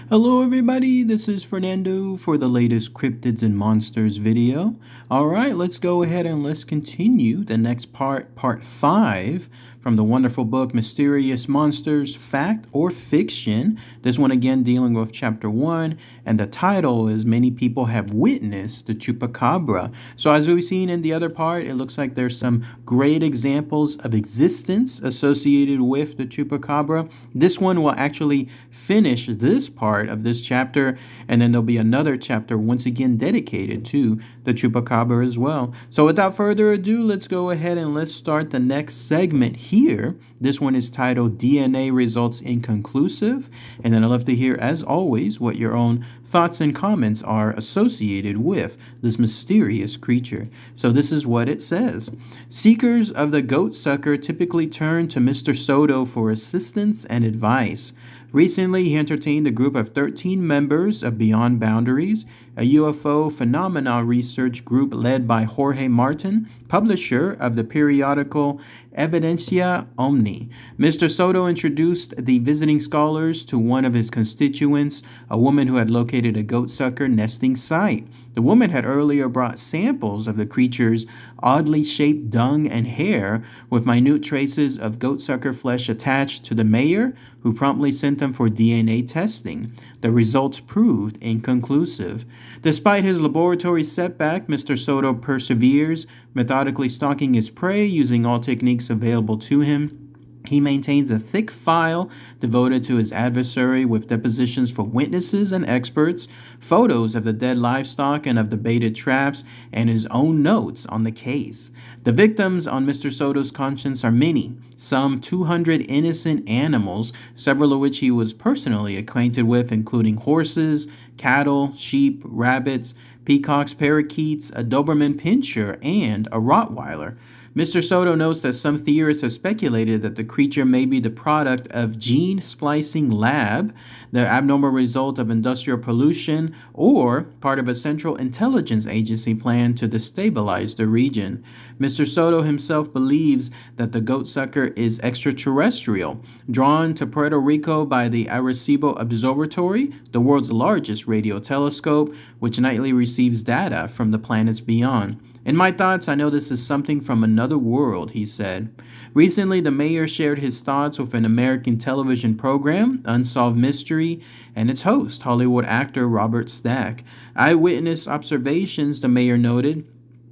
Hello everybody, this is Fernando for the latest Cryptids and Monsters video. Alright, let's go ahead and let's continue the next part 5 from the wonderful book Mysterious Monsters, Fact or Fiction. This one again dealing with chapter 1, and the title is Many People Have Witnessed the Chupacabra. So as we've seen in the other part, it looks like there's some great examples of existence associated with the Chupacabra. This one will actually finish this part of this chapter, and then there'll be another chapter once again dedicated to the Chupacabra as well. So without further ado, let's go ahead and let's start the next segment here. This one is titled DNA Results Inconclusive, and then I'd love to hear, as always, what your own thoughts and comments are associated with this mysterious creature. So this is what it says. Seekers of the goat sucker typically turn to Mr. Soto for assistance and advice. Recently, he entertained a group of 13 members of Beyond Boundaries, a UFO phenomena research group led by Jorge Martin, publisher of the periodical Evidencia Omni. Mr. Soto introduced the visiting scholars to one of his constituents, a woman who had located a goatsucker nesting site. The woman had earlier brought samples of the creature's oddly shaped dung and hair with minute traces of goatsucker flesh attached to the mayor, who promptly sent them for DNA testing. The results proved inconclusive. Despite his laboratory setback, Mr. Soto perseveres, methodically stalking his prey using all techniques available to him. He maintains a thick file devoted to his adversary with depositions for witnesses and experts, photos of the dead livestock and of the baited traps, and his own notes on the case. The victims on Mr. Soto's conscience are many, some 200 innocent animals, several of which he was personally acquainted with, including horses, cattle, sheep, rabbits, peacocks, parakeets, a Doberman Pinscher, and a Rottweiler. Mr. Soto notes that some theorists have speculated that the creature may be the product of gene splicing lab, the abnormal result of industrial pollution, or part of a central intelligence agency plan to destabilize the region. Mr. Soto himself believes that the goatsucker is extraterrestrial, drawn to Puerto Rico by the Arecibo Observatory, the world's largest radio telescope, which nightly receives data from the planets beyond. In my thoughts, I know this is something from another world, he said. Recently, the mayor shared his thoughts with an American television program, Unsolved Mystery, and its host, Hollywood actor Robert Stack. Eyewitness observations, the mayor noted,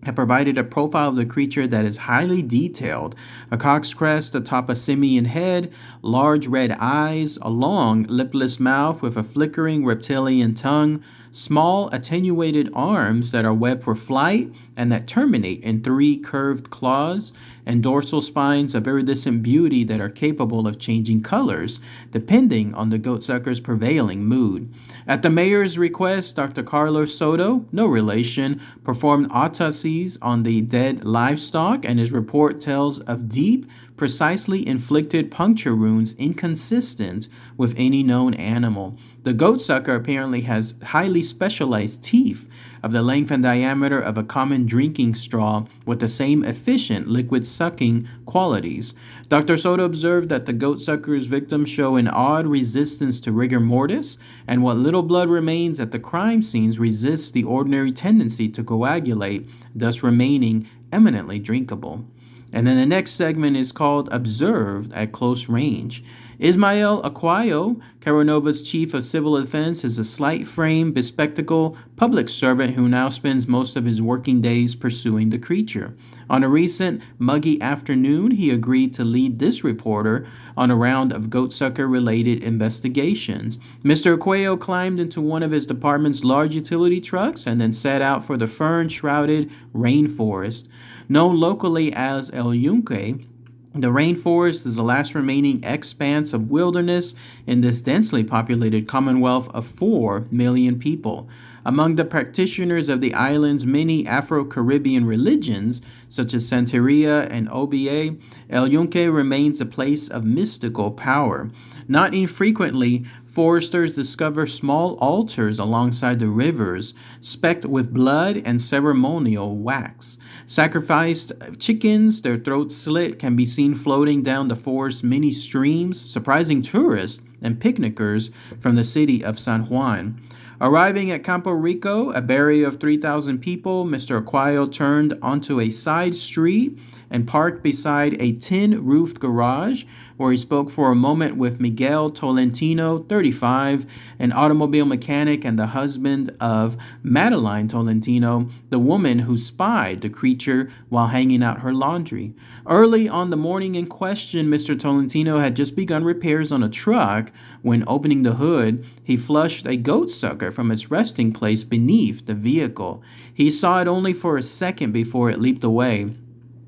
have provided a profile of the creature that is highly detailed. A cock's crest atop a simian head, large red eyes, a long, lipless mouth with a flickering reptilian tongue, small, attenuated arms that are webbed for flight and that terminate in 3 curved claws, and dorsal spines of iridescent beauty that are capable of changing colors, depending on the goatsucker's prevailing mood. At the mayor's request, Dr. Carlos Soto, no relation, performed autopsies on the dead livestock, and his report tells of deep, precisely inflicted puncture wounds inconsistent with any known animal. The goatsucker apparently has highly specialized teeth of the length and diameter of a common drinking straw with the same efficient liquid-sucking qualities. Dr. Soto observed that the goatsucker's victims show an odd resistance to rigor mortis, and what little blood remains at the crime scenes resists the ordinary tendency to coagulate, thus remaining eminently drinkable. And then the next segment is called Observed at Close Range. Ismael Aquayo, Caranova's chief of civil defense, is a slight-framed, bespectacled public servant who now spends most of his working days pursuing the creature. On a recent muggy afternoon, he agreed to lead this reporter on a round of goatsucker-related investigations. Mr. Aquayo climbed into one of his department's large utility trucks and then set out for the fern-shrouded rainforest. Known locally as El Yunque, the rainforest is the last remaining expanse of wilderness in this densely populated commonwealth of 4 million people. Among the practitioners of the island's many Afro-Caribbean religions, such as Santeria and Oba, El Yunque remains a place of mystical power. Not infrequently, foresters discover small altars alongside the rivers, specked with blood and ceremonial wax. Sacrificed chickens, their throats slit, can be seen floating down the forest's many streams, surprising tourists and picnickers from the city of San Juan. Arriving at Campo Rico, a barrier of 3,000 people, Mr. Aquio turned onto a side street and parked beside a tin-roofed garage where he spoke for a moment with Miguel Tolentino, 35, an automobile mechanic and the husband of Madeline Tolentino, the woman who spied the creature while hanging out her laundry. Early on the morning in question, Mr. Tolentino had just begun repairs on a truck when, opening the hood, he flushed a goat sucker from its resting place beneath the vehicle. He saw it only for a second before it leaped away.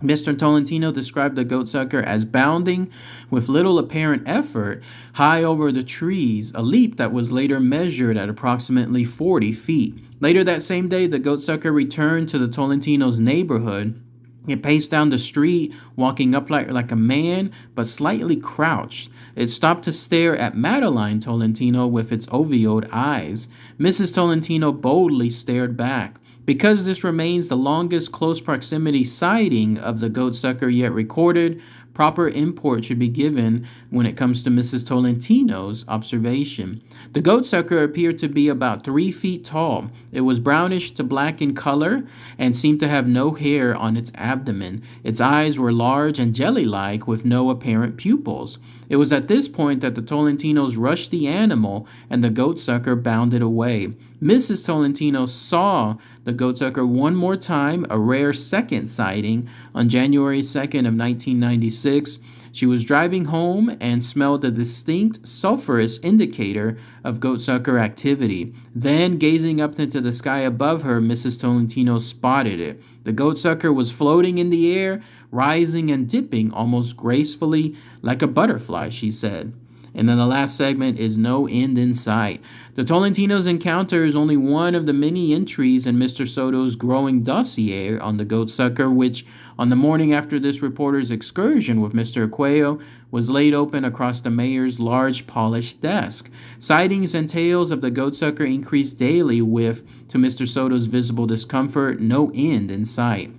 Mr. Tolentino described the goatsucker as bounding with little apparent effort high over the trees, a leap that was later measured at approximately 40 feet. Later that same day, the goatsucker returned to the Tolentino's neighborhood. It paced down the street, walking upright like a man, but slightly crouched. It stopped to stare at Madeline Tolentino with its ovoid eyes. Mrs. Tolentino boldly stared back. Because this remains the longest close proximity sighting of the goatsucker yet recorded, proper import should be given when it comes to Mrs. Tolentino's observation. The goatsucker appeared to be about 3 feet tall. It was brownish to black in color and seemed to have no hair on its abdomen. Its eyes were large and jelly-like with no apparent pupils. It was at this point that the Tolentinos rushed the animal and the goatsucker bounded away. Mrs. Tolentino saw the goatsucker one more time, a rare second sighting, on January 2nd of 1996. She was driving home and smelled a distinct sulfurous indicator of goatsucker activity. Then, gazing up into the sky above her, Mrs. Tolentino spotted it. The goatsucker was floating in the air, rising and dipping almost gracefully like a butterfly, she said. And then the last segment is no end in sight. The Tolentino's encounter is only one of the many entries in Mr. Soto's growing dossier on the goatsucker, which, on the morning after this reporter's excursion with Mr. Aquio, was laid open across the mayor's large polished desk. Sightings and tales of the goatsucker increased daily with, to Mr. Soto's visible discomfort, no end in sight.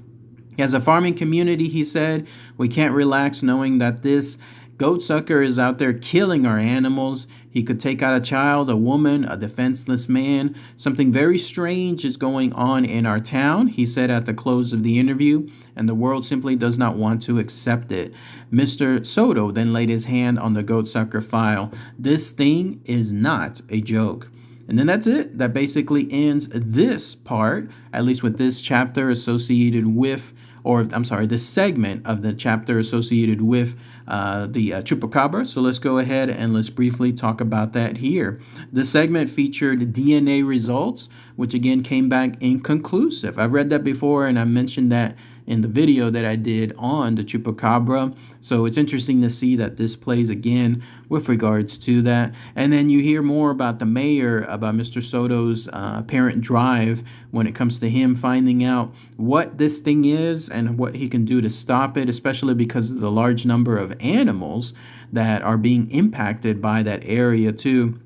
As a farming community, he said, we can't relax knowing that this goatsucker is out there killing our animals. He could take out a child, a woman, a defenseless man. Something very strange is going on in our town, he said at the close of the interview, and the world simply does not want to accept it. Mr. Soto then laid his hand on the goatsucker file. This thing is not a joke. And then that's it. That basically ends this part, at least with this chapter associated with, this segment of the chapter associated with the Chupacabra. So let's go ahead and let's briefly talk about that here. The segment featured DNA results, which again came back inconclusive. I've read that before and I mentioned that in the video that I did on the Chupacabra. So it's interesting to see that this plays again with regards to that. And then you hear more about the mayor, about Mr. Soto's apparent drive when it comes to him finding out what this thing is and what he can do to stop it, especially because of the large number of animals that are being impacted by that area too.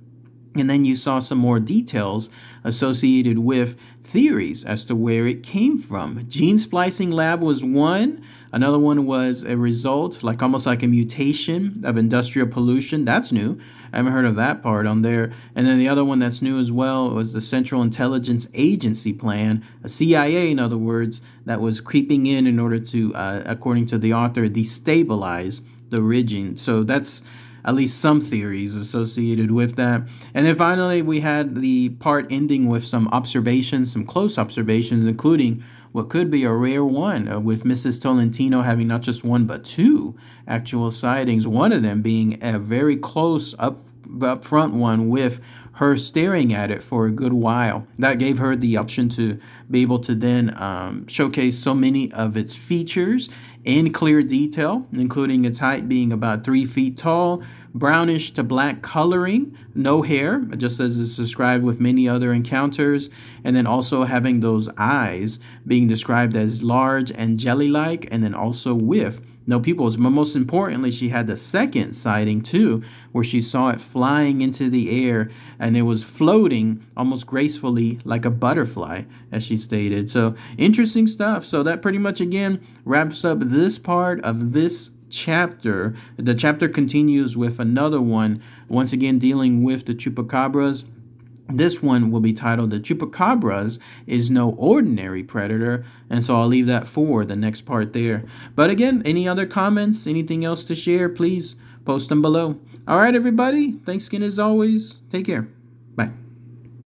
And then you saw some more details associated with theories as to where it came from. Gene splicing lab was one. Another one was a result, almost like a mutation of industrial pollution. That's new. I haven't heard of that part on there. And then the other one that's new as well was the Central Intelligence Agency plan, a CIA, in other words, that was creeping in order to, according to the author, destabilize the region. So that's at least some theories associated with that. And then finally, we had the part ending with some observations, some close observations, including what could be a rare one with Mrs. Tolentino having not just one, but two actual sightings, one of them being a very close up front one with her staring at it for a good while. That gave her the option to be able to then showcase so many of its features in clear detail, including its height being about 3 feet tall, brownish to black coloring, no hair, just as is described with many other encounters, and then also having those eyes being described as large and jelly-like, and then also with no pupils. But most importantly, she had the second sighting too, where she saw it flying into the air and it was floating almost gracefully like a butterfly, as she stated. So interesting stuff. So that pretty much again wraps up this part of this chapter. The chapter continues with another one, once again dealing with the chupacabras. This one will be titled "The Chupacabras is No Ordinary Predator," and so I'll leave that for the next part there. But again, any other comments, anything else to share, please post them below. All right, everybody. Thanks again as always. Take care. Bye.